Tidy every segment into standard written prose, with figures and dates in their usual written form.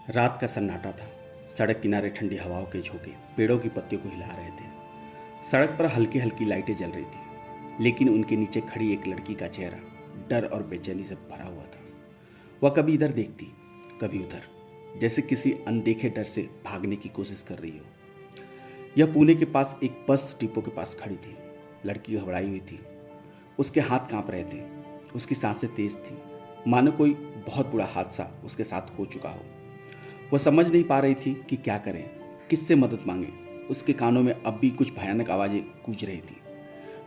रात का सन्नाटा था। सड़क किनारे ठंडी हवाओं के झोंके पेड़ों की पत्तियों को हिला रहे थे। सड़क पर हल्की हल्की लाइटें जल रही थी, लेकिन उनके नीचे खड़ी एक लड़की का चेहरा डर और बेचैनी से भरा हुआ था। वह कभी इधर देखती, कभी उधर, जैसे किसी अनदेखे डर से भागने की कोशिश कर रही हो। यह पुणे के पास एक बस डिपो के पास खड़ी थी। लड़की घबराई हुई थी। उसके हाथ कांप रहे थे, उसकी सांसें तेज थी, मानो कोई बहुत बुरा हादसा उसके साथ हो चुका हो। वह समझ नहीं पा रही थी कि क्या करें, किससे मदद मांगे। उसके कानों में अब भी कुछ भयानक आवाजें गूंज रही थी।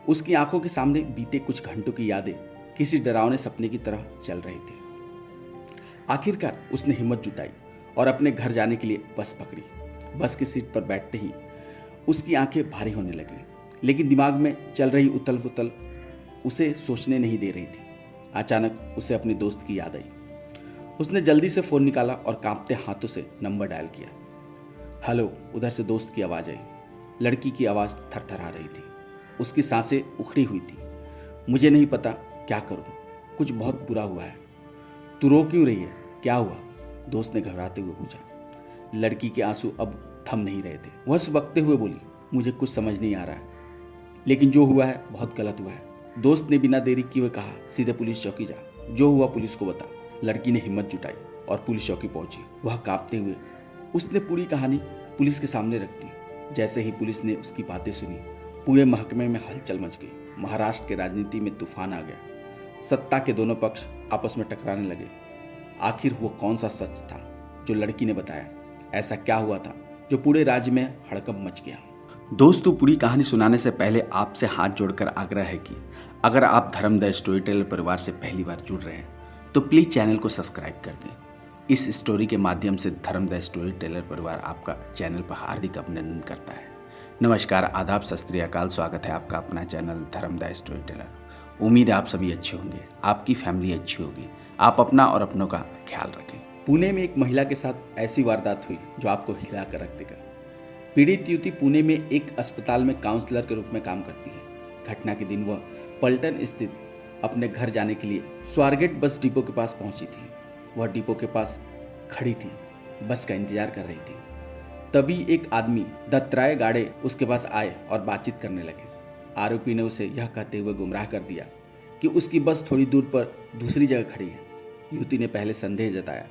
उसकी आंखों के सामने बीते कुछ घंटों की यादें किसी डरावने सपने की तरह चल रही थी। आखिरकार उसने हिम्मत जुटाई और अपने घर जाने के लिए बस पकड़ी। बस की सीट पर बैठते ही उसकी आंखें भारी होने लगी, लेकिन दिमाग में चल रही उथल पुथल उसे सोचने नहीं दे रही थी। अचानक उसे अपनी दोस्त की याद आई। उसने जल्दी से फोन निकाला और कांपते हाथों से नंबर डायल किया। हेलो, उधर से दोस्त की आवाज आई। लड़की की आवाज थरथरा रही थी, उसकी सांसें उखड़ी हुई थी। मुझे नहीं पता क्या करूं, कुछ बहुत बुरा हुआ है। तू रो क्यों रही है, क्या हुआ? दोस्त ने घबराते हुए पूछा। लड़की के आंसू अब थम नहीं रहे थे। वह सुबकते हुए बोली, मुझे कुछ समझ नहीं आ रहा है, लेकिन जो हुआ है बहुत गलत हुआ है। दोस्त ने बिना देरी किए कहा, सीधे पुलिस चौकी जा, जो हुआ पुलिस को बता। लड़की ने हिम्मत जुटाई और पुलिस चौकी पहुंची। वह कांपते हुए उसने पूरी कहानी पुलिस के सामने रख दी। जैसे ही पुलिस ने उसकी बातें सुनी, पूरे महकमे में हलचल मच गई। महाराष्ट्र के राजनीति में तूफान आ गया। सत्ता के दोनों पक्ष आपस में टकराने लगे। आखिर वो कौन सा सच था जो लड़की ने बताया? ऐसा क्या हुआ था जो पूरे राज्य में हड़कंप मच गया? दोस्तों, पूरी कहानी सुनाने से पहले आपसे हाथ जोड़कर आग्रह है कि अगर आप धर्म द स्टोरी टेलर परिवार से पहली बार जुड़ रहे हैं तो प्लीज़ चैनल को सब्सक्राइब कर दें। इस स्टोरी के माध्यम से धर्म द स्टोरी टेलर परिवार आपका चैनल पर हार्दिक अभिनंदन करता है। नमस्कार, आदाब, सत श्री अकाल। स्वागत है आपका अपना चैनल धर्म द स्टोरी टेलर। उम्मीद है आप सभी अच्छे होंगे, आपकी फैमिली अच्छी होगी। आप अपना और अपनों का ख्याल रखें। पुणे में एक महिला के साथ ऐसी वारदात हुई जो आपको हिला कर रख देगा। पीड़ित युवती पुणे में एक अस्पताल में काउंसलर के रूप में काम करती है। घटना के दिन वह पलटन स्थित अपने घर जाने के लिए स्वारगेट बस डिपो के पास पहुंची थी। वह डिपो के पास खड़ी थी, बस का इंतजार कर रही थी। तभी एक आदमी दत्तात्रेय गाड़े उसके पास आए और बातचीत करने लगे। आरोपी ने उसे यह कहते हुए गुमराह कर दिया कि उसकी बस थोड़ी दूर पर दूसरी जगह खड़ी है। युवती ने पहले संदेह जताया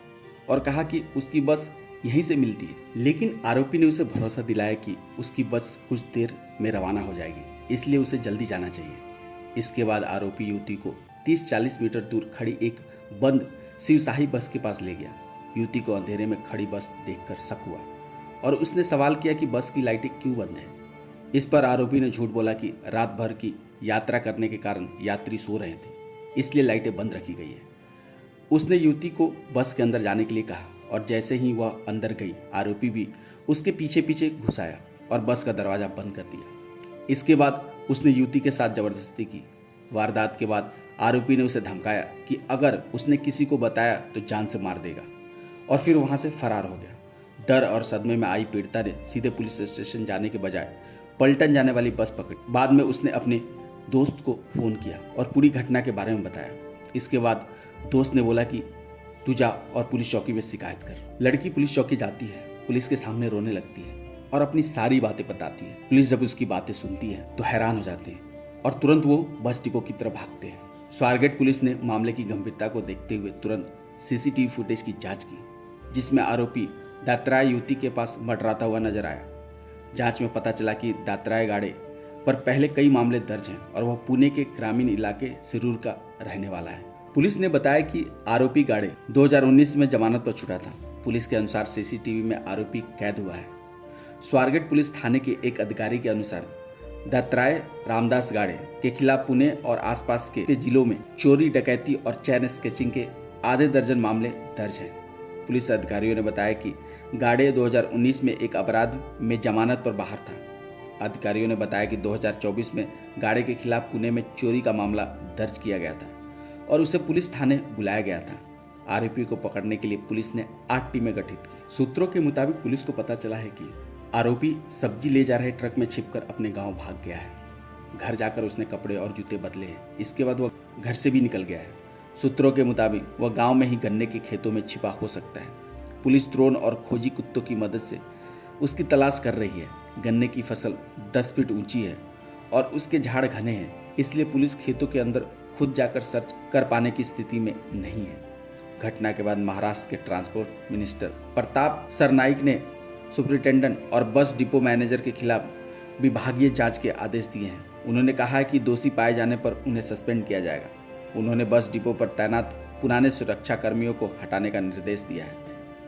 और कहा कि उसकी बस यहीं से मिलती है, लेकिन आरोपी ने उसे भरोसा दिलाया कि उसकी बस कुछ देर में रवाना हो जाएगी, इसलिए उसे जल्दी जाना चाहिए। इसके बाद आरोपी युवती को 30-40 मीटर दूर खड़ी एक बंद शिवशाही बस के पास ले गया। युवती को अंधेरे में खड़ी बस देखकर शक हुआ और उसने सवाल किया कि बस की लाइटें क्यों बंद हैं। इस पर आरोपी ने झूठ बोला कि रात भर की यात्रा करने के कारण यात्री सो रहे थे, इसलिए लाइटें बंद रखी गई है। उसने युवती को बस के अंदर जाने के लिए कहा और जैसे ही वह अंदर गई, आरोपी भी उसके पीछे पीछे घुस आया और बस का दरवाजा बंद कर दिया। इसके बाद उसने युवती के साथ जबरदस्ती की। वारदात के बाद आरोपी ने उसे धमकाया कि अगर उसने किसी को बताया तो जान से मार देगा, और फिर वहां से फरार हो गया। डर और सदमे में आई पीड़िता ने सीधे पुलिस स्टेशन जाने के बजाय पलटन जाने वाली बस पकड़ी। बाद में उसने अपने दोस्त को फोन किया और पूरी घटना के बारे में बताया। इसके बाद दोस्त ने बोला कि तू जा और पुलिस चौकी में शिकायत कर। लड़की पुलिस चौकी जाती है, पुलिस के सामने रोने लगती है और अपनी सारी बातें बताती है। पुलिस जब उसकी बातें सुनती है तो हैरान हो जाती है और तुरंत वो बस डिपो की तरफ भागते हैं। स्वारगेट पुलिस ने मामले की गंभीरता को देखते हुए तुरंत सीसीटीवी फुटेज की जांच की, जिसमें आरोपी दत्तात्रेय युवती के पास मंडराता हुआ नजर आया। जांच में पता चला कि दत्तात्रेय गाड़े पर पहले कई मामले दर्ज हैं और वह पुणे के ग्रामीण इलाके सिरूर का रहने वाला है। पुलिस ने बताया कि आरोपी गाड़े 2019 में जमानत पर छूटा था। पुलिस के अनुसार सीसीटीवी में आरोपी कैद हुआ है। स्वारगेट पुलिस थाने के एक अधिकारी के अनुसार दत्तात्रेय रामदास गाड़े के खिलाफ पुणे और आसपास के जिलों में चोरी, डकैती और चैन स्केचिंग के आधे दर्जन मामले दर्ज हैं। पुलिस अधिकारियों ने बताया कि गाड़े 2019 में एक अपराध में जमानत पर बाहर था। अधिकारियों ने बताया कि 2024 में गाड़े के खिलाफ पुणे में चोरी का मामला दर्ज किया गया था और उसे पुलिस थाने बुलाया गया था। आरोपी को पकड़ने के लिए पुलिस ने 8 टीमें गठित की। सूत्रों के मुताबिक पुलिस को पता चला है कि आरोपी सब्जी ले जा रहे ट्रक में छिपकर अपने गांव भाग गया है। घर जाकर उसने कपड़े और जूते बदले हैं। इसके बाद वह घर से भी निकल गया है। सूत्रों के मुताबिक वह गांव में ही गन्ने के खेतों में छिपा हो सकता है। पुलिस ड्रोन और खोजी कुत्तों की मदद से उसकी तलाश कर रही है। गन्ने की फसल 10 फीट ऊंची है और उसके झाड़ घने हैं, इसलिए पुलिस खेतों के अंदर खुद जाकर सर्च कर पाने की स्थिति में नहीं है। घटना के बाद महाराष्ट्र के ट्रांसपोर्ट मिनिस्टर प्रताप सरनाइक ने सुपरिटेंडेंट और बस डिपो मैनेजर के खिलाफ विभागीय जांच के आदेश दिए हैं। उन्होंने कहा है कि दोषी पाए जाने पर उन्हें सस्पेंड किया जाएगा। उन्होंने बस डिपो पर तैनात पुराने सुरक्षा कर्मियों को हटाने का निर्देश दिया है।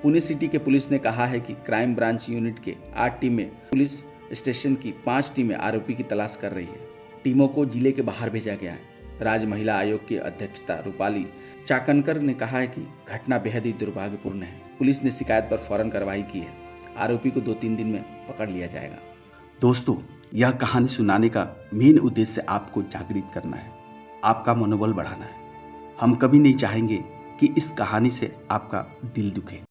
पुणे सिटी के पुलिस ने कहा है कि क्राइम ब्रांच यूनिट के 8 टीमें पुलिस स्टेशन की 5 टीमें आरोपी की तलाश कर रही है। टीमों को जिले के बाहर भेजा गया है। राज्य महिला आयोग की अध्यक्षता रूपाली चाकनकर ने कहा है कि घटना बेहद ही दुर्भाग्यपूर्ण है। पुलिस ने शिकायत पर फौरन कार्रवाई की है। आरोपी को 2-3 दिन में पकड़ लिया जाएगा। दोस्तों, यह कहानी सुनाने का मेन उद्देश्य आपको जागृत करना है, आपका मनोबल बढ़ाना है। हम कभी नहीं चाहेंगे कि इस कहानी से आपका दिल दुखे।